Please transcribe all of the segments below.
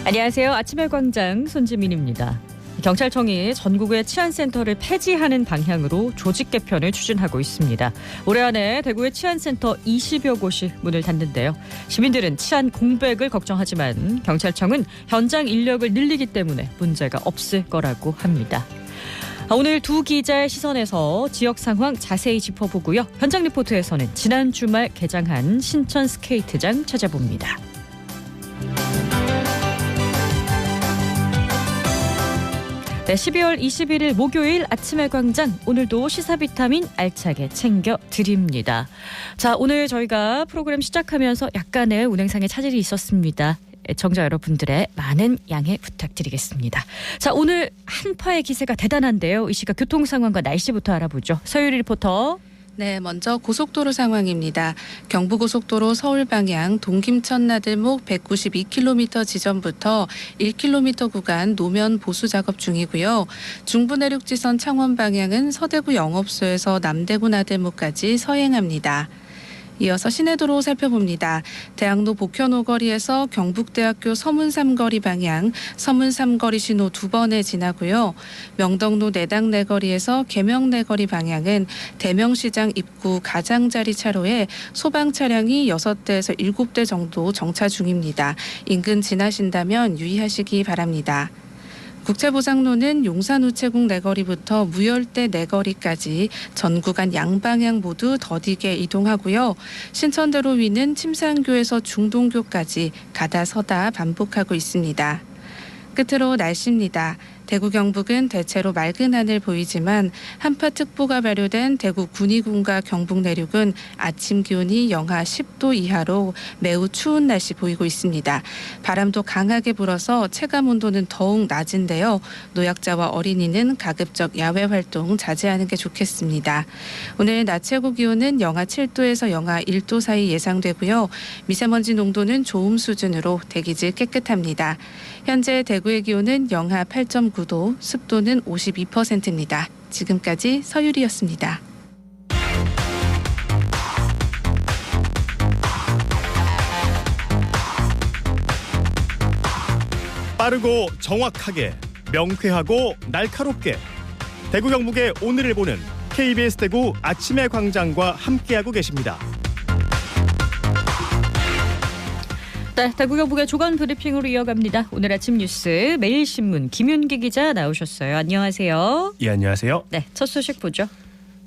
안녕하세요. 아침의 광장 손지민입니다. 경찰청이 전국의 치안센터를 폐지하는 방향으로 조직 개편을 추진하고 있습니다. 올해 안에 대구의 치안센터 20여 곳이 문을 닫는데요. 시민들은 치안 공백을 걱정하지만 경찰청은 현장 인력을 늘리기 때문에 문제가 없을 거라고 합니다. 오늘 두 기자의 시선에서 지역 상황 자세히 짚어보고요. 현장 리포트에서는 지난 주말 개장한 신천 스케이트장 찾아봅니다. 네, 12월 21일 목요일 아침의 광장, 오늘도 시사 비타민 알차게 챙겨드립니다. 자, 오늘 저희가 프로그램 시작하면서 약간의 운행상의 차질이 있었습니다. 애청자 여러분들의 많은 양해 부탁드리겠습니다. 자, 오늘 한파의 기세가 대단한데요. 이 시각 교통 상황과 날씨부터 알아보죠. 서유리 리포터. 네, 먼저 고속도로 상황입니다. 경부고속도로 서울 방향 동김천 나들목 192km 지점부터 1km 구간 노면 보수 작업 중이고요. 중부내륙지선 창원 방향은 서대구 영업소에서 남대구 나들목까지 서행합니다. 이어서 시내도로 살펴봅니다. 대학로 복현 오거리에서 경북대학교 서문삼거리 방향 서문삼거리 신호 2번에 지나고요. 명덕로 내당 내거리에서 계명 내거리 방향은 대명시장 입구 가장자리 차로에 소방 차량이 6대에서 7대 정도 정차 중입니다. 인근 지나신다면 유의하시기 바랍니다. 국채보상로는 용산우체국 내거리부터 무열대 내거리까지 전 구간 양방향 모두 더디게 이동하고요. 신천대로 위는 침산교에서 중동교까지 가다 서다 반복하고 있습니다. 끝으로 날씨입니다. 대구 경북은 대체로 맑은 하늘 보이지만 한파특보가 발효된 대구 군위군과 경북 내륙은 아침 기온이 영하 10도 이하로 매우 추운 날씨 보이고 있습니다. 바람도 강하게 불어서 체감 온도는 더욱 낮은데요. 노약자와 어린이는 가급적 야외 활동 자제하는 게 좋겠습니다. 오늘 낮 최고 기온은 영하 7도에서 영하 1도 사이 예상되고요. 미세먼지 농도는 좋음 수준으로 대기질 깨끗합니다. 현재 대구의 기온은 영하 8.9도, 습도는 52%입니다. 지금까지 서유리였습니다. 빠르고 정확하게, 명쾌하고 날카롭게 대구 경북의 오늘을 보는 KBS 대구 아침의 광장과 함께하고 계십니다. 네, 대구 경북의 조간 브리핑으로 이어갑니다. 오늘 아침 뉴스 매일신문 김윤기 기자 나오셨어요. 안녕하세요. 예, 안녕하세요. 네, 첫 소식 보죠.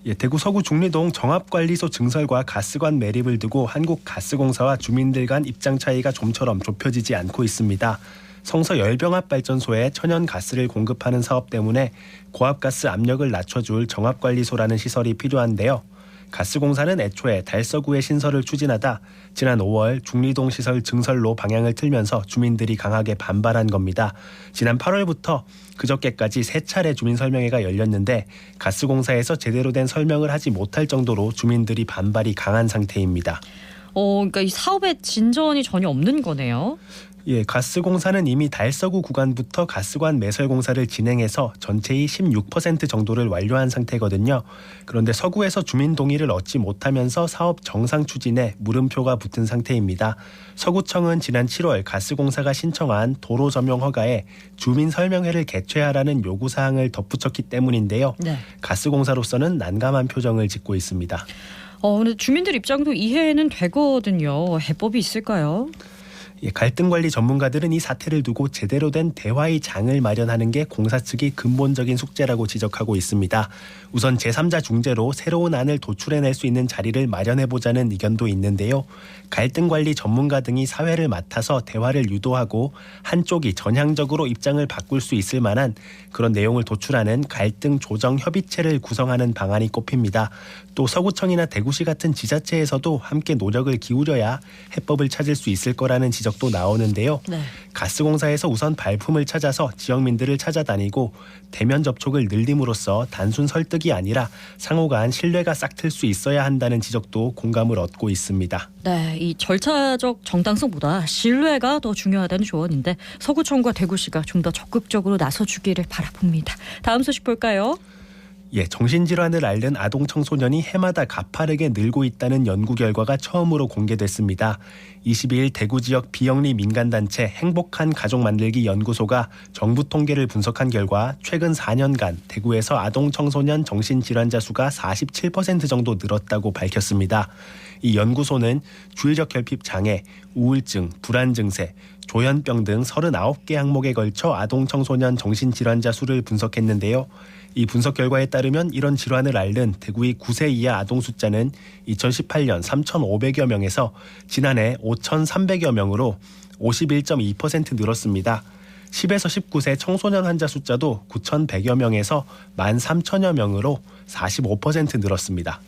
예, 대구 서구 중리동 정합관리소 증설과 가스관 매립을 두고 한국가스공사와 주민들 간 입장 차이가 좀처럼 좁혀지지 않고 있습니다. 성서 열병합발전소에 천연가스를 공급하는 사업 때문에 고압가스 압력을 낮춰줄 정합관리소라는 시설이 필요한데요. 가스공사는 애초에 달서구의 신설을 추진하다 지난 5월 중리동 시설 증설로 방향을 틀면서 주민들이 강하게 반발한 겁니다. 지난 8월부터 그저께까지 3차례 주민 설명회가 열렸는데 가스공사에서 제대로 된 설명을 하지 못할 정도로 주민들이 반발이 강한 상태입니다. 그러니까 이 사업에 진전이 전혀 없는 거네요. 예, 가스공사는 이미 달서구 구간부터 가스관 매설 공사를 진행해서 전체의 16% 정도를 완료한 상태거든요. 그런데 서구에서 주민 동의를 얻지 못하면서 사업 정상 추진에 물음표가 붙은 상태입니다. 서구청은 지난 7월 가스공사가 신청한 도로 점용 허가에 주민 설명회를 개최하라는 요구사항을 덧붙였기 때문인데요. 네. 가스공사로서는 난감한 표정을 짓고 있습니다. 근데 주민들 입장도 이해는 되거든요. 해법이 있을까요? 갈등관리 전문가들은 이 사태를 두고 제대로 된 대화의 장을 마련하는 게 공사 측의 근본적인 숙제라고 지적하고 있습니다. 우선 제3자 중재로 새로운 안을 도출해낼 수 있는 자리를 마련해보자는 의견도 있는데요. 갈등관리 전문가 등이 사회를 맡아서 대화를 유도하고 한쪽이 전향적으로 입장을 바꿀 수 있을 만한 그런 내용을 도출하는 갈등 조정 협의체를 구성하는 방안이 꼽힙니다. 또 서구청이나 대구시 같은 지자체에서도 함께 노력을 기울여야 해법을 찾을 수 있을 거라는 지적도 나오는데요. 네. 가스공사에서 우선 발품을 찾아서 지역민들을 찾아다니고 대면 접촉을 늘림으로써 단순 설득이 아니라 상호간 신뢰가 싹틀 수 있어야 한다는 지적도 공감을 얻고 있습니다. 네, 이 절차적 정당성보다 신뢰가 더 중요하다는 조언인데 서구청과 대구시가 좀 더 적극적으로 나서주기를 바라봅니다. 다음 소식 볼까요? 정신질환을 앓는 아동 청소년이 해마다 가파르게 늘고 있다는 연구 결과가 처음으로 공개됐습니다. 22일 대구 지역 비영리 민간단체 행복한 가족 만들기 연구소가 정부 통계를 분석한 결과 최근 4년간 대구에서 아동 청소년 정신질환자 수가 47% 정도 늘었다고 밝혔습니다. 이 연구소는 주의적 결핍 장애, 우울증, 불안 증세, 조현병 등 39개 항목에 걸쳐 아동 청소년 정신질환자 수를 분석했는데요. 이 분석 결과에 따르면 이런 질환을 앓는 대구의 9세 이하 아동 숫자는 2018년 3,500여 명에서 지난해 5,300여 명으로 51.2% 늘었습니다. 10에서 19세 청소년 환자 숫자도 9,100여 명에서 13,000여 명으로 45% 늘었습니다.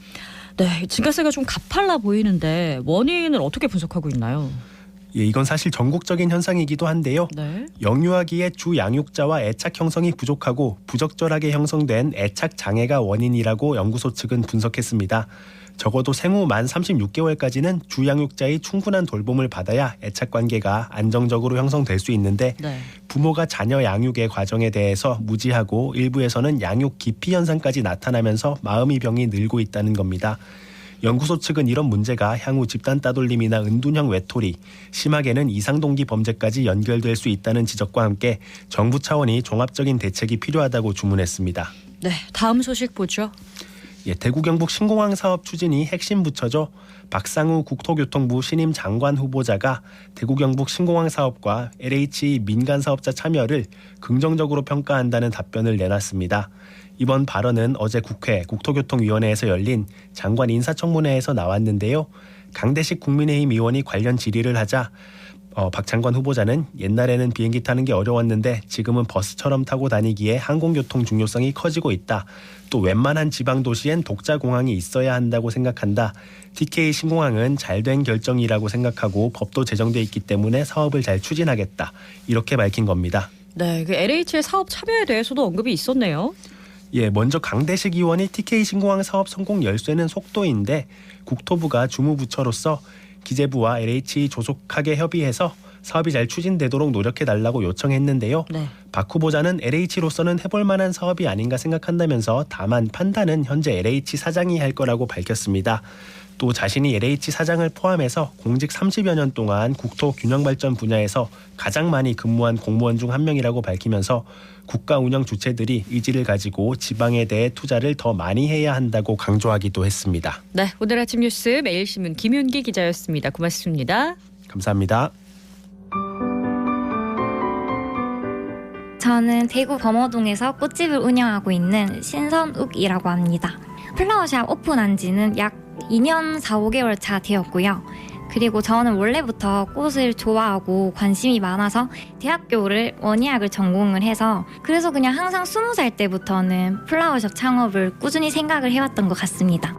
네, 증가세가 좀 가팔라 보이는데 원인을 어떻게 분석하고 있나요? 이건 사실 전국적인 현상이기도 한데요. 네. 영유아기의 주 양육자와 애착 형성이 부족하고 부적절하게 형성된 애착 장애가 원인이라고 연구소 측은 분석했습니다. 적어도 생후 만 36개월까지는 주 양육자의 충분한 돌봄을 받아야 애착 관계가 안정적으로 형성될 수 있는데 네. 부모가 자녀 양육의 과정에 대해서 무지하고 일부에서는 양육 기피 현상까지 나타나면서 마음의 병이 늘고 있다는 겁니다. 연구소 측은 이런 문제가 향후 집단 따돌림이나 은둔형 외톨이, 심하게는 이상동기 범죄까지 연결될 수 있다는 지적과 함께 정부 차원이 종합적인 대책이 필요하다고 주문했습니다. 네, 다음 소식 보죠. 대구 경북 신공항 사업 추진이 핵심 부처죠. 박상우 국토교통부 신임 장관 후보자가 대구 경북 신공항 사업과 LH 민간 사업자 참여를 긍정적으로 평가한다는 답변을 내놨습니다. 이번 발언은 어제 국회 국토교통위원회에서 열린 장관 인사청문회에서 나왔는데요. 강대식 국민의힘 의원이 관련 질의를 하자 박 장관 후보자는 옛날에는 비행기 타는 게 어려웠는데 지금은 버스처럼 타고 다니기에 항공교통 중요성이 커지고 있다. 또 웬만한 지방도시엔 독자공항이 있어야 한다고 생각한다. TK 신공항은 잘된 결정이라고 생각하고 법도 제정돼 있기 때문에 사업을 잘 추진하겠다. 이렇게 밝힌 겁니다. 네, 그 LH의 사업 참여에 대해서도 언급이 있었네요. 먼저 강대식 의원이 TK 신공항 사업 성공 열쇠는 속도인데 국토부가 주무부처로서 기재부와 LH 조속하게 협의해서 사업이 잘 추진되도록 노력해달라고 요청했는데요. 네. 박 후보자는 LH로서는 해볼 만한 사업이 아닌가 생각한다면서 다만 판단은 현재 LH 사장이 할 거라고 밝혔습니다. 또 자신이 LH 사장을 포함해서 공직 30여 년 동안 국토 균형발전 분야에서 가장 많이 근무한 공무원 중 한 명이라고 밝히면서 국가 운영 주체들이 의지를 가지고 지방에 대해 투자를 더 많이 해야 한다고 강조하기도 했습니다. 네, 오늘 아침 뉴스 매일신문 김윤기 기자였습니다. 고맙습니다. 감사합니다. 저는 대구 범어동에서 꽃집을 운영하고 있는 신선욱이라고 합니다. 플라워샵 오픈한 지는 약 2년 4, 5개월 차 되었고요. 그리고 저는 원래부터 꽃을 좋아하고 관심이 많아서 대학교를 원예학을 전공을 해서 그래서 그냥 항상 20살 때부터는 플라워샵 창업을 꾸준히 생각을 해왔던 것 같습니다.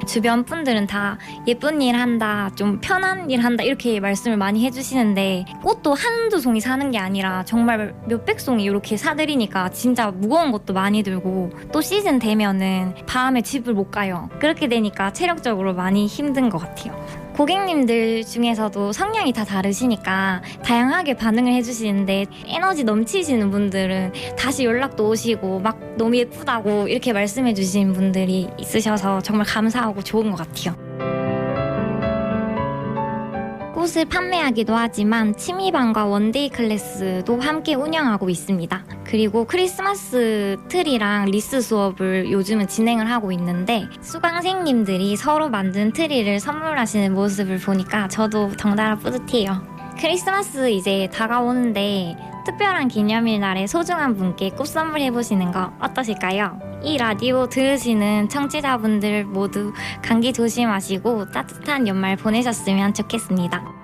주변 분들은 다 예쁜 일 한다, 좀 편한 일 한다 이렇게 말씀을 많이 해주시는데 꽃도 한두 송이 사는 게 아니라 정말 몇백 송이 이렇게 사들이니까 진짜 무거운 것도 많이 들고 또 시즌 되면은 밤에 집을 못 가요. 그렇게 되니까 체력적으로 많이 힘든 것 같아요. 고객님들 중에서도 성향이 다 다르시니까 다양하게 반응을 해주시는데 에너지 넘치시는 분들은 다시 연락도 오시고 막 너무 예쁘다고 이렇게 말씀해 주신 분들이 있으셔서 정말 감사하고 좋은 것 같아요. 꽃을 판매하기도 하지만 취미반과 원데이 클래스도 함께 운영하고 있습니다. 그리고 크리스마스 트리랑 리스 수업을 요즘은 진행을 하고 있는데 수강생님들이 서로 만든 트리를 선물하시는 모습을 보니까 저도 덩달아 뿌듯해요. 크리스마스 이제 다가오는데 특별한 기념일 날에 소중한 분께 꽃 선물해보시는 거 어떠실까요? 이 라디오 들으시는 청취자분들 모두 감기 조심하시고 따뜻한 연말 보내셨으면 좋겠습니다.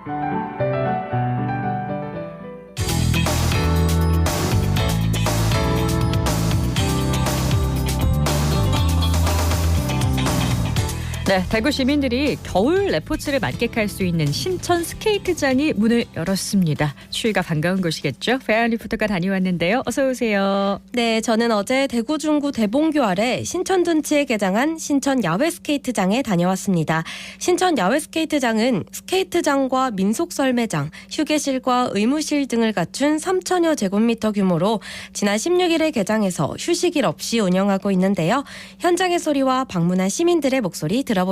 네, 대구 시민들이 겨울 레포츠를 만끽할 수 있는 신천 스케이트장이 문을 열었습니다. 추위가 반가운 곳이겠죠? 배아연 리포터가 다녀왔는데요. 어서 오세요. 네, 저는 어제 대구 중구 대봉교 아래 신천둔치에 개장한 신천 야외 스케이트장에 다녀왔습니다. 신천 야외 스케이트장은 스케이트장과 민속썰매장, 휴게실과 의무실 등을 갖춘 3,000여 제곱미터 규모로 지난 16일에 개장해서 휴식일 없이 운영하고 있는데요. 현장의 소리와 방문한 시민들의 목소리 들어보시죠.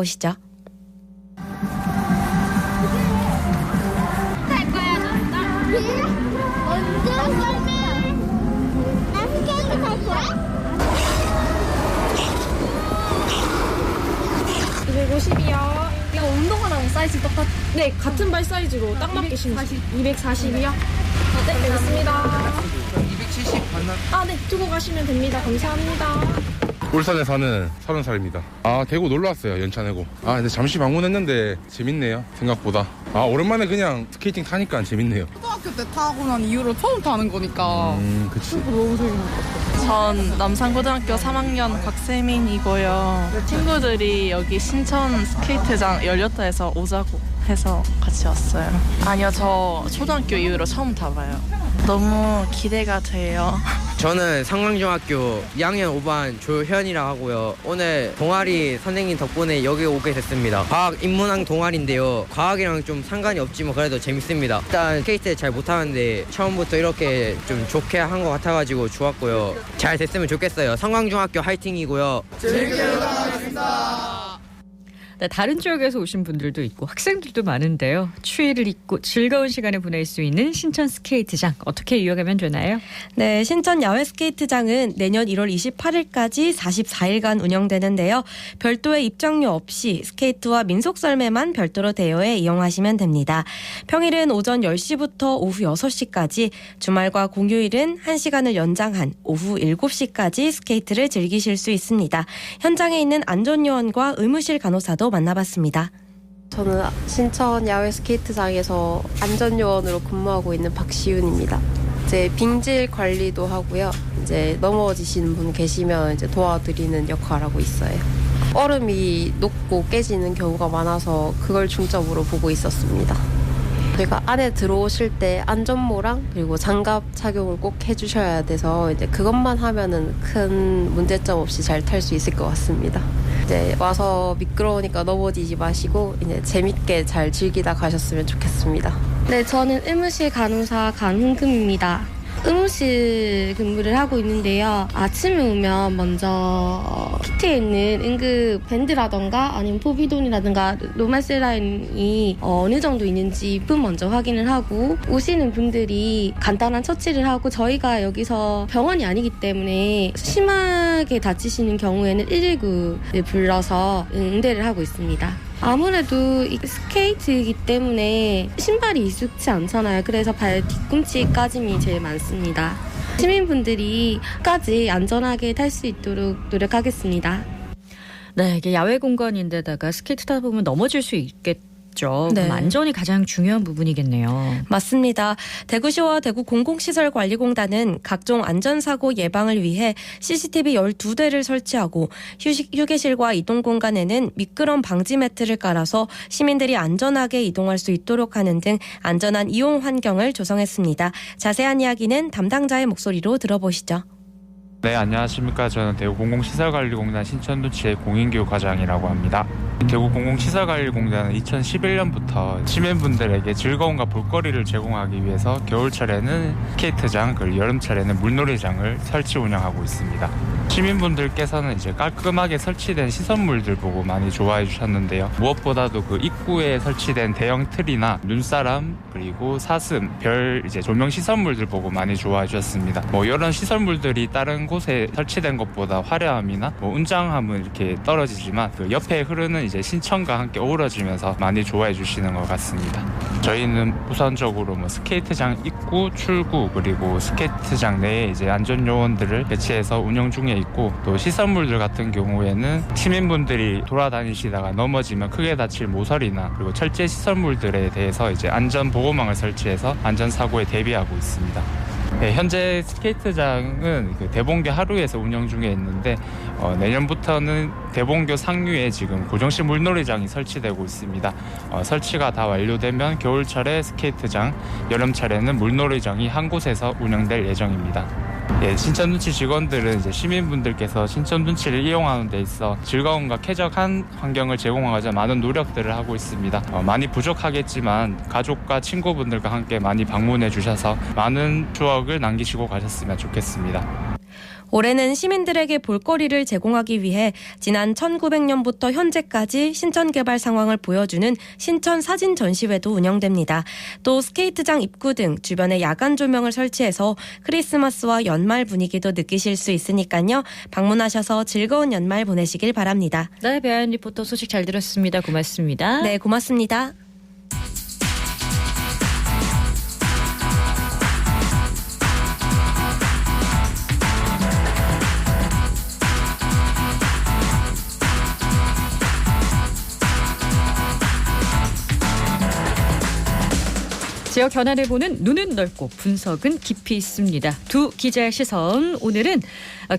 이거 운동화랑 사이즈 똑같. 네, 같은 발 사이즈로 딱 맞게 신으세요. 240이요? 네, 알겠습니다. 270 맞나? 아, 네, 두고 가시면 됩니다. 감사합니다. 울산에 사는 30살입니다. 대구 놀러 왔어요. 연차 내고. 근데 잠시 방문했는데 재밌네요. 생각보다. 오랜만에 그냥 스케이팅 타니까 재밌네요. 초등학교 때 타고 난 이후로 처음 타는 거니까. 그치. 너무 재밌었어요. 전 남산고등학교 3학년 곽세민이고요. 친구들이 여기 신천 스케이트장 열렸다 해서 오자고 해서 같이 왔어요. 아니요, 저 초등학교 이후로 처음 타봐요. 너무 기대가 돼요. 저는 상강중학교 2학년 5반 조현이라 하고요. 오늘 동아리 선생님 덕분에 여기 오게 됐습니다. 과학 인문학 동아리인데요. 과학이랑 좀 상관이 없지만 그래도 재밌습니다. 일단 스케이트 잘 못하는데 처음부터 이렇게 좀 좋게 한 것 같아가지고 좋았고요. 잘 됐으면 좋겠어요. 상강중학교 화이팅이고요. 재밌게 놀아가겠습니다. 네, 다른 지역에서 오신 분들도 있고 학생들도 많은데요. 추위를 잊고 즐거운 시간을 보낼 수 있는 신천 스케이트장 어떻게 이용하면 되나요? 네, 신천 야외 스케이트장은 내년 1월 28일까지 44일간 운영되는데요. 별도의 입장료 없이 스케이트와 민속썰매만 별도로 대여해 이용하시면 됩니다. 평일은 오전 10시부터 오후 6시까지, 주말과 공휴일은 1시간을 연장한 오후 7시까지 스케이트를 즐기실 수 있습니다. 현장에 있는 안전요원과 의무실 간호사도 만나봤습니다. 저는 신천 야외 스케이트장에서 안전요원으로 근무하고 있는 박시윤입니다. 이제 빙질 관리도 하고요. 이제 넘어지시는 분 계시면 이제 도와드리는 역할을 하고 있어요. 얼음이 녹고 깨지는 경우가 많아서 그걸 중점으로 보고 있었습니다. 저희가 안에 들어오실 때 안전모랑 그리고 장갑 착용을 꼭 해주셔야 돼서 이제 그것만 하면은 큰 문제점 없이 잘 탈 수 있을 것 같습니다. 이제 와서 미끄러우니까 넘어지지 마시고 이제 재밌게 잘 즐기다 가셨으면 좋겠습니다. 네, 저는 의무실 간호사 강훈금입니다. 의무실 근무를 하고 있는데요. 아침에 오면 먼저 키트에 있는 응급 밴드라던가 아니면 포비돈이라든가 로말셀라인이 어느 정도 있는지 먼저 확인을 하고, 오시는 분들이 간단한 처치를 하고, 저희가 여기서 병원이 아니기 때문에 심하게 다치시는 경우에는 119를 불러서 응대를 하고 있습니다. 아무래도 스케이트이기 때문에 신발이 익숙치 않잖아요. 그래서 발 뒤꿈치 까짐이 제일 많습니다. 시민분들이 끝까지 안전하게 탈 수 있도록 노력하겠습니다. 네, 이게 야외 공간인데다가 스케이트 타다 보면 넘어질 수 있겠죠. 네. 그럼 안전이 가장 중요한 부분이겠네요. 맞습니다. 대구시와 대구공공시설관리공단은 각종 안전사고 예방을 위해 CCTV 12대를 설치하고 휴게실과 이동공간에는 미끄럼 방지 매트를 깔아서 시민들이 안전하게 이동할 수 있도록 하는 등 안전한 이용 환경을 조성했습니다. 자세한 이야기는 담당자의 목소리로 들어보시죠. 네, 안녕하십니까. 저는 대구공공시설관리공단 신천둔치의 공인교육과장이라고 합니다. 대구공공시설관리공단은 2011년부터 시민분들에게 즐거움과 볼거리를 제공하기 위해서 겨울철에는 스케이트장, 그리고 여름철에는 물놀이장을 설치 운영하고 있습니다. 시민분들께서는 이제 깔끔하게 설치된 시설물들 보고 많이 좋아해 주셨는데요. 무엇보다도 그 입구에 설치된 대형 틀이나 눈사람, 그리고 사슴, 별 이제 조명 시설물들 보고 많이 좋아해 주셨습니다. 이런 시설물들이 다른 곳에 설치된 것보다 화려함이나 운장함은 이렇게 떨어지지만 그 옆에 흐르는 이제 신천과 함께 어우러지면서 많이 좋아해 주시는 것 같습니다. 저희는 우선적으로 스케이트장 입구, 출구, 그리고 스케이트장 내에 이제 안전 요원들을 배치해서 운영 중에 있고, 또 시설물들 같은 경우에는 시민분들이 돌아다니시다가 넘어지면 크게 다칠 모서리나 그리고 철제 시설물들에 대해서 이제 안전 보호망을 설치해서 안전 사고에 대비하고 있습니다. 네, 현재 스케이트장은 그 대봉교 하루에서 운영 중에 있는데 내년부터는 대봉교 상류에 지금 고정식 물놀이장이 설치되고 있습니다. 설치가 다 완료되면 겨울철에 스케이트장, 여름철에는 물놀이장이 한 곳에서 운영될 예정입니다. 예, 신천눈치 직원들은 이제 시민분들께서 신천눈치를 이용하는 데 있어 즐거움과 쾌적한 환경을 제공하고자 많은 노력들을 하고 있습니다. 많이 부족하겠지만 가족과 친구분들과 함께 많이 방문해 주셔서 많은 추억을 남기시고 가셨으면 좋겠습니다. 올해는 시민들에게 볼거리를 제공하기 위해 지난 1900년부터 현재까지 신천 개발 상황을 보여주는 신천 사진 전시회도 운영됩니다. 또 스케이트장 입구 등 주변에 야간 조명을 설치해서 크리스마스와 연말 분위기도 느끼실 수 있으니까요. 방문하셔서 즐거운 연말 보내시길 바랍니다. 네, 배아연 리포터 소식 잘 들었습니다. 고맙습니다. 네, 고맙습니다. 지역 현안을 보는 눈은 넓고 분석은 깊이 있습니다. 두 기자의 시선. 오늘은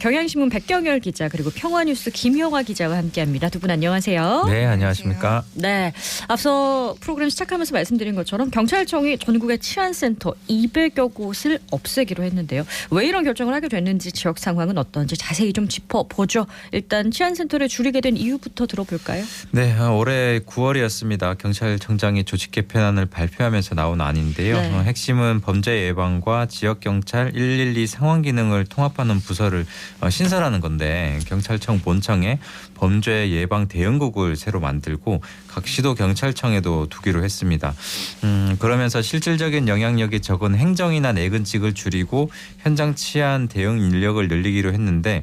경향신문 백경열 기자 그리고 평화뉴스 김효화 기자와 함께합니다. 두 분 안녕하세요. 네, 안녕하십니까. 네, 앞서 프로그램 시작하면서 말씀드린 것처럼 경찰청이 전국의 치안센터 200여 곳을 없애기로 했는데요. 왜 이런 결정을 하게 됐는지 지역 상황은 어떤지 자세히 좀 짚어보죠. 일단 치안센터를 줄이게 된 이유부터 들어볼까요? 네, 올해 9월이었습니다. 경찰청장이 조직 개편안을 발표하면서 나온 안인데요. 네. 핵심은 범죄 예방과 지역경찰 112 상황 기능을 통합하는 부서를 신설하는 건데 경찰청 본청에 범죄 예방 대응국을 새로 만들고 각 시도 경찰청에도 두기로 했습니다. 그러면서 실질적인 영향력이 적은 행정이나 내근직을 줄이고 현장 치안 대응 인력을 늘리기로 했는데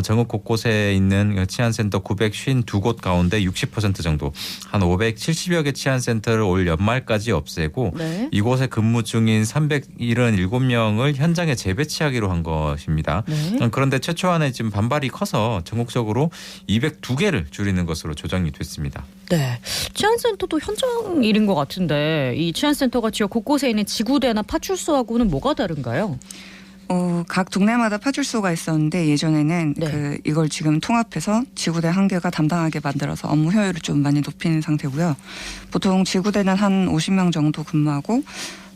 전국 곳곳에 있는 치안센터 952곳 가운데 60% 정도 한 570여 개 치안센터를 올 연말까지 없애고 네. 이곳에 근무 중인 377명을 현장에 재배치하기로 한 것입니다. 네. 그런데 최초안에 지금 반발이 커서 전국적으로 202개를 줄이는 것으로 조정이 됐습니다. 네, 치안센터도 현장 일인 것 같은데 이 치안센터가 지역 곳곳에 있는 지구대나 파출소하고는 뭐가 다른가요? 각 동네마다 파출소가 있었는데 예전에는 네. 이걸 지금 통합해서 지구대 한 개가 담당하게 만들어서 업무 효율을 좀 많이 높이는 상태고요. 보통 지구대는 한 50명 정도 근무하고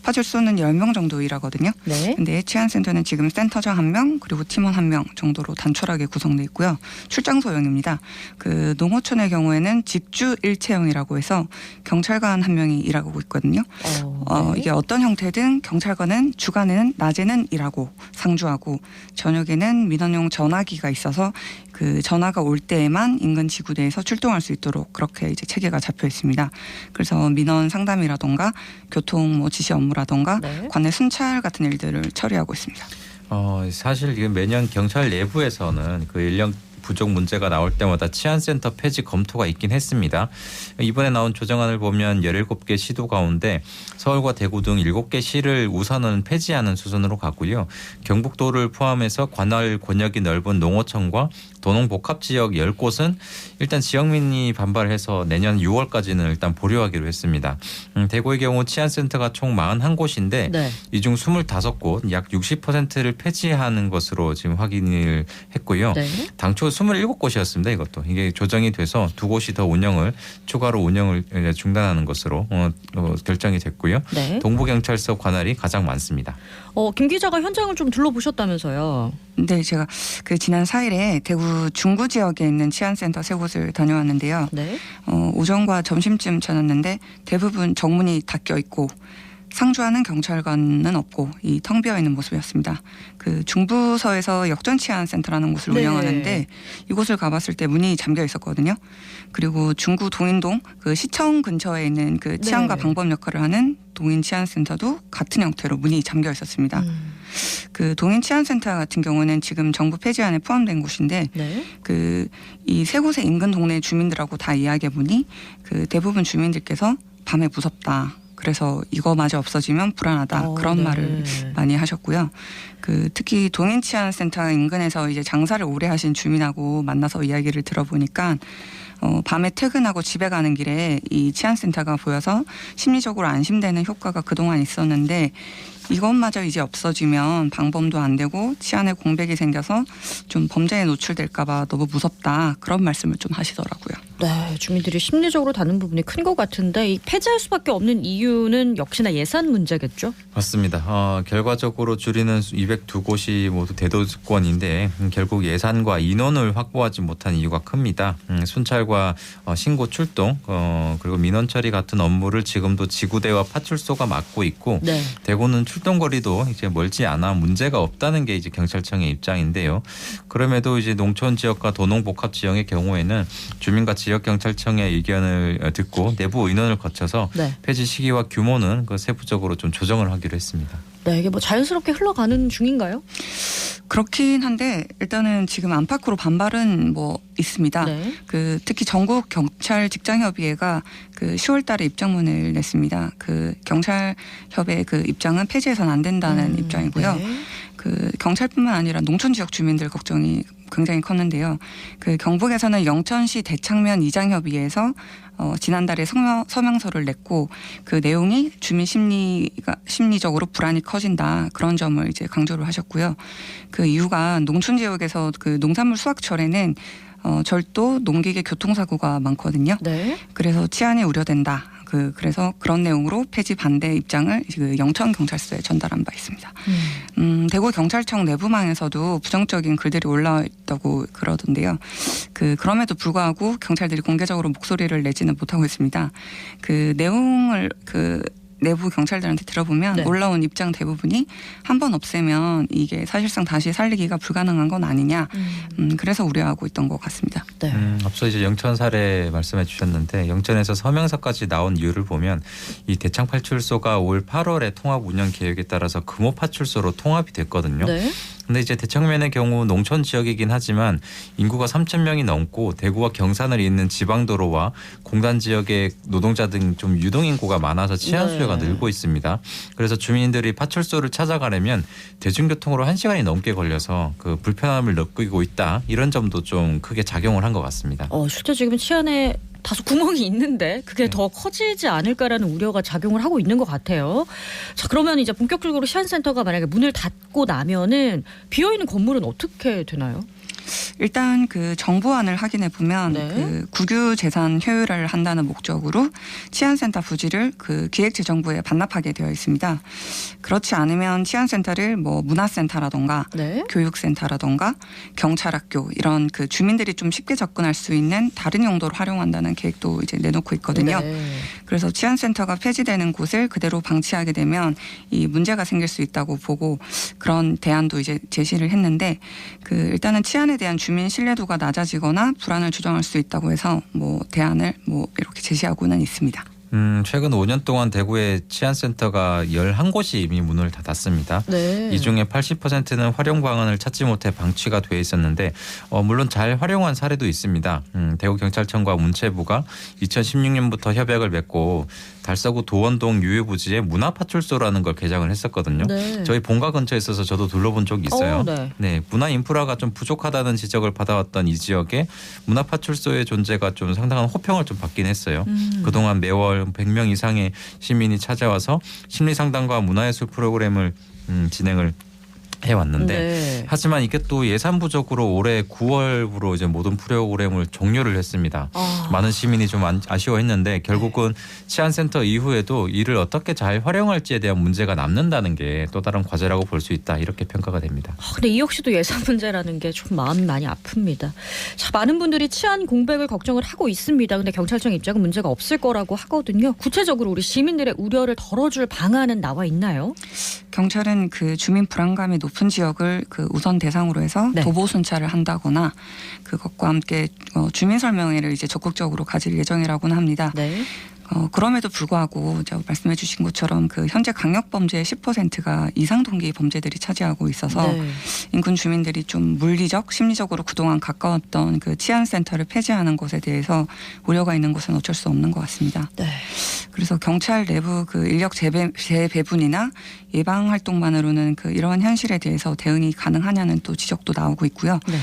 파출소는 10명 정도 일하거든요. 네. 근데 치안센터는 지금 센터장 1명 그리고 팀원 1명 정도로 단촐하게 구성돼 있고요. 출장소형입니다. 그 농어촌의 경우에는 직주 일체형이라고 해서 경찰관 1명이 일하고 있거든요. 네. 이게 어떤 형태든 경찰관은 주간에는 낮에는 일하고 상주하고 저녁에는 민원용 전화기가 있어서 그 전화가 올 때에만 인근 지구대에서 출동할 수 있도록 그렇게 이제 체계가 잡혀 있습니다. 그래서 민원 상담이라던가 교통 지시 업무라던가 네. 관내 순찰 같은 일들을 처리하고 있습니다. 사실 매년 경찰 내부에서는 그 인력 부족 문제가 나올 때마다 치안센터 폐지 검토가 있긴 했습니다. 이번에 나온 조정안을 보면 17개 시도 가운데 서울과 대구 등 7개 시를 우선은 폐지하는 수순으로 갔고요. 경북도를 포함해서 관할 권역이 넓은 농어촌과 도농복합지역 10곳은 일단 지역민이 반발해서 내년 6월까지는 일단 보류하기로 했습니다. 대구의 경우 치안센터가 총 41곳인데 네. 이 중 25곳 약 60%를 폐지하는 것으로 지금 확인을 했고요. 네. 당초 27곳이었습니다. 이것도 이게 조정이 돼서 2곳이 더 추가로 운영을 중단하는 것으로 결정이 됐고요. 네. 동부경찰서 관할이 가장 많습니다. 김 기자가 현장을 좀 둘러보셨다면서요? 네, 제가 그 지난 4일에 대구 중구 지역에 있는 치안센터 3곳을 다녀왔는데요. 네. 오전과 점심쯤 찾았는데 대부분 정문이 닫혀 있고 상주하는 경찰관은 없고 이 텅 비어 있는 모습이었습니다. 그 중부서에서 역전치안센터라는 곳을 네. 운영하는데 이곳을 가봤을 때 문이 잠겨 있었거든요. 그리고 중구 동인동 그 시청 근처에 있는 그 치안과 네. 방법 역할을 하는 동인치안센터도 같은 형태로 문이 잠겨 있었습니다. 그 동인치안센터 같은 경우는 지금 정부 폐지안에 포함된 곳인데 네. 그 이 세 곳의 인근 동네 주민들하고 다 이야기해 보니 그 대부분 주민들께서 밤에 무섭다. 그래서 이거마저 없어지면 불안하다. 그런 네. 말을 많이 하셨고요. 그 특히 동인치안센터 인근에서 이제 장사를 오래 하신 주민하고 만나서 이야기를 들어보니까 밤에 퇴근하고 집에 가는 길에 이 치안센터가 보여서 심리적으로 안심되는 효과가 그동안 있었는데 이것마저 이제 없어지면 방범도 안 되고 치안에 공백이 생겨서 좀 범죄에 노출될까봐 너무 무섭다. 그런 말씀을 좀 하시더라고요. 네, 주민들이 심리적으로 다는 부분이 큰 것 같은데 이 폐지할 수밖에 없는 이유는 역시나 예산 문제겠죠? 맞습니다. 결과적으로 줄이는 202곳이 모두 대도권인데 결국 예산과 인원을 확보하지 못한 이유가 큽니다. 순찰과 신고 출동 그리고 민원 처리 같은 업무를 지금도 지구대와 파출소가 맡고 있고 네. 대구는 출동 거리도 이제 멀지 않아 문제가 없다는 게 이제 경찰청의 입장인데요. 그럼에도 이제 농촌 지역과 도농 복합 지역의 경우에는 주민과 지역 경찰청의 의견을 듣고 내부 의논을 거쳐서 네. 폐지 시기와 규모는 그 세부적으로 좀 조정을 하기로 했습니다. 네, 이게 뭐 자연스럽게 흘러가는 중인가요? 그렇긴 한데 일단은 지금 안팎으로 반발은 뭐 있습니다. 네. 그 특히 전국 경찰 직장협의회가 그 10월달에 입장문을 냈습니다. 그 경찰협의 그 입장은 폐지해서는 안 된다는 입장이고요. 네. 그 경찰뿐만 아니라 농촌 지역 주민들 걱정이 굉장히 컸는데요. 그 경북에서는 영천시 대창면 이장협의회에서 지난달에 서명서를 냈고 그 내용이 주민 심리적으로 불안이 커진다 그런 점을 이제 강조를 하셨고요. 그 이유가 농촌 지역에서 그 농산물 수확철에는 절도, 농기계 교통사고가 많거든요. 네. 그래서 치안이 우려된다. 그래서 그런 내용으로 폐지 반대 입장을 그 영천 경찰서에 전달한 바 있습니다. 대구 경찰청 내부망에서도 부정적인 글들이 올라와 있다고 그러던데요. 그럼에도 불구하고 경찰들이 공개적으로 목소리를 내지는 못하고 있습니다. 그 내용을 내부 경찰들한테 들어보면 네. 올라온 입장 대부분이 한 번 없애면 이게 사실상 다시 살리기가 불가능한 건 아니냐. 그래서 우려하고 있던 것 같습니다. 네. 앞서 이제 영천 사례 말씀해 주셨는데 영천에서 서명서까지 나온 이유를 보면 이 대창파출소가 올 8월에 통합 운영 계획에 따라서 금호파출소로 통합이 됐거든요. 네. 근데 이제 대청면의 경우 농촌 지역이긴 하지만 인구가 3,000명이 넘고 대구와 경산을 잇는 지방도로와 공단 지역의 노동자 등 좀 유동인구가 많아서 치안 수요가 늘고 있습니다. 그래서 주민들이 파출소를 찾아가려면 대중교통으로 1시간이 넘게 걸려서 그 불편함을 느끼고 있다. 이런 점도 좀 크게 작용을 한 것 같습니다. 실제 지금 치안에 다소 구멍이 있는데 그게 더 커지지 않을까라는 우려가 작용을 하고 있는 것 같아요. 자, 그러면 이제 본격적으로 치안센터가 만약에 문을 닫고 나면은 비어있는 건물은 어떻게 되나요? 일단 그 정부안을 확인해 보면 네. 그 국유 재산 효율화를 한다는 목적으로 치안센터 부지를 그 기획재정부에 반납하게 되어 있습니다. 그렇지 않으면 치안센터를 뭐 문화센터라던가 네. 교육센터라던가 경찰학교 이런 그 주민들이 좀 쉽게 접근할 수 있는 다른 용도로 활용한다는 계획도 이제 내놓고 있거든요. 네. 그래서 치안센터가 폐지되는 곳을 그대로 방치하게 되면 이 문제가 생길 수 있다고 보고 그런 대안도 이제 제시를 했는데 그 일단은 치안에 대한 주민 신뢰도가 낮아지거나 불안을 조정할 수 있다고 해서 뭐 대안을 뭐 이렇게 제시하고는 있습니다. 최근 5년 동안 대구의 치안센터가 11곳이 이미 문을 닫았습니다. 네. 이 중에 80%는 활용 방안을 찾지 못해 방치가 돼 있었는데 물론 잘 활용한 사례도 있습니다. 대구경찰청과 문체부가 2016년부터 협약을 맺고 달서구 도원동 유해부지에 문화파출소라는 걸 개장을 했었거든요. 네. 저희 본가 근처에 있어서 저도 둘러본 적이 있어요. 네. 네, 문화 인프라가 좀 부족하다는 지적을 받아왔던 이 지역에 문화파출소의 존재가 좀 상당한 호평을 좀 받긴 했어요. 그동안 매월 100명 이상의 시민이 찾아와서 심리상담과 문화예술 프로그램을 진행을 해왔는데 네. 하지만 이게 또 예산 부족으로 올해 9월부로 이제 모든 프로그램을 종료를 했습니다. 많은 시민이 좀 아쉬워했는데 결국은 치안센터 이후에도 이를 어떻게 잘 활용할지에 대한 문제가 남는다는 게 또 다른 과제라고 볼 수 있다 이렇게 평가가 됩니다. 근데 이 역시도 예산 문제라는 게 좀 마음이 많이 아픕니다. 자, 많은 분들이 치안 공백을 걱정을 하고 있습니다. 근데 경찰청 입장은 문제가 없을 거라고 하거든요. 구체적으로 우리 시민들의 우려를 덜어줄 방안은 나와 있나요? 경찰은 그 주민 불안감이 높은 지역을 그 우선 대상으로 해서 네. 도보 순찰을 한다거나 그것과 함께 주민 설명회를 이제 적극적으로 가질 예정이라고는 합니다. 네. 그럼에도 불구하고 말씀해 주신 것처럼 그 현재 강력범죄의 10%가 이상 동기 범죄들이 차지하고 있어서 네. 인근 주민들이 좀 물리적, 심리적으로 그동안 가까웠던 그 치안센터를 폐지하는 것에 대해서 우려가 있는 것은 어쩔 수 없는 것 같습니다. 네. 그래서 경찰 내부 그 인력 재배분이나 예방 활동만으로는 그 이러한 현실에 대해서 대응이 가능하냐는 또 지적도 나오고 있고요. 네.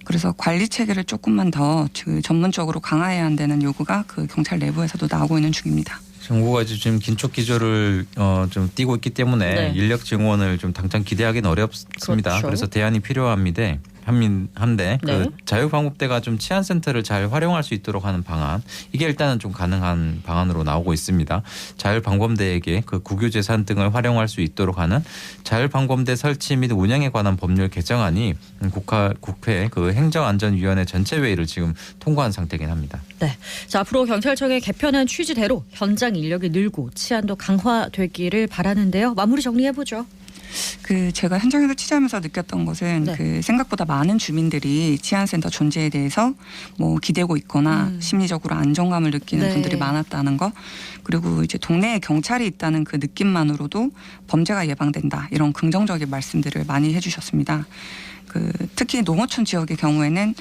그래서 관리 체계를 조금만 더 전문적으로 강화해야 한다는 요구가 그 경찰 내부에서도 나오고 있는 중입니다. 정부가 지금 긴축 기조를 좀 띄고 있기 때문에 네. 인력 증원을 좀 당장 기대하기는 어렵습니다. 그렇죠. 그래서 대안이 필요한데 네. 그 자유방법대가 좀 치안센터를 잘 활용할 수 있도록 하는 방안, 이게 일단은 좀 가능한 방안으로 나오고 있습니다. 자율방범대에게 그 국유재산 등을 활용할 수 있도록 하는 자율방범대 설치 및 운영에 관한 법률 개정안이 국회 그 행정안전위원회 전체 회의를 지금 통과한 상태긴 합니다. 네. 자, 앞으로 경찰청의 개편한 취지대로 현장 인력이 늘고 치안도 강화되기를 바라는데요. 마무리 정리해보죠. 제가 현장에서 취재하면서 느꼈던 것은 네. 생각보다 많은 주민들이 치안센터 존재에 대해서 뭐 기대고 있거나 심리적으로 안정감을 느끼는 네. 분들이 많았다는 거, 그리고 이제 동네에 경찰이 있다는 그 느낌만으로도 범죄가 예방된다, 이런 긍정적인 말씀들을 많이 해주셨습니다. 특히 농어촌 지역의 경우에는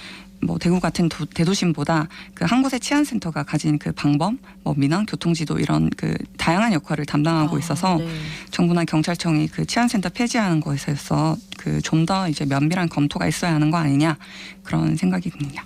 뭐 대구 같은 대도심보다 그 한 곳의 치안센터가 가진 그 방범, 뭐 민원, 교통지도 이런 그 다양한 역할을 담당하고 있어서 네. 정부나 경찰청이 그 치안센터 폐지하는 것에 있어서 그 좀 더 이제 면밀한 검토가 있어야 하는 거 아니냐, 그런 생각이 듭니다.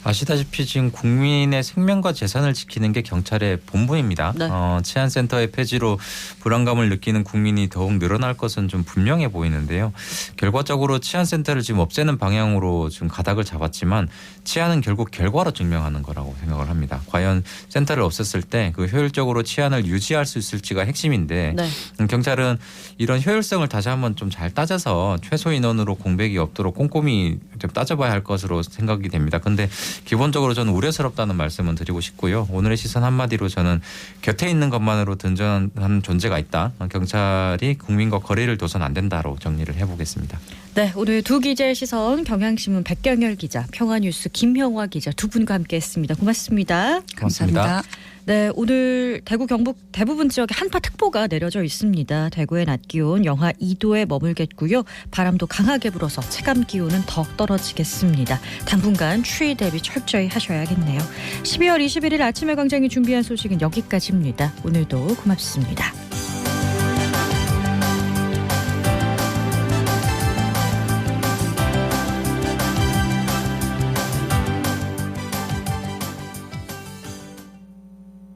아시다시피 지금 국민의 생명과 재산을 지키는 게 경찰의 본분입니다. 네. 치안센터의 폐지로 불안감을 느끼는 국민이 더욱 늘어날 것은 좀 분명해 보이는데요. 결과적으로 치안센터를 지금 없애는 방향으로 지금 가닥을 잡았지만 치안은 결국 결과로 증명하는 거라고 생각을 합니다. 과연 센터를 없앴을 때 그 효율적으로 치안을 유지할 수 있을지가 핵심인데 네. 경찰은 이런 효율성을 다시 한번 좀 잘 따져서 최소 인원으로 공백이 없도록 꼼꼼히 좀 따져봐야 할 것으로 생각이 됩니다. 그런데 기본적으로 저는 우려스럽다는 말씀은 드리고 싶고요. 오늘의 시선 한마디로 저는 곁에 있는 것만으로 든든한 존재가 있다. 경찰이 국민과 거리를 둬선 안 된다로 정리를 해보겠습니다. 네, 오늘 두 기자의 시선, 경향신문 백경열 기자, 평화뉴스 김형화 기자 두 분과 함께했습니다. 고맙습니다. 고맙습니다. 네, 오늘 대구 경북 대부분 지역에 한파특보가 내려져 있습니다. 대구의 낮 기온 영하 2도에 머물겠고요. 바람도 강하게 불어서 체감 기온은 더 떨어지겠습니다. 당분간 추위 대비 철저히 하셔야겠네요. 12월 21일 아침에 광장이 준비한 소식은 여기까지입니다. 오늘도 고맙습니다.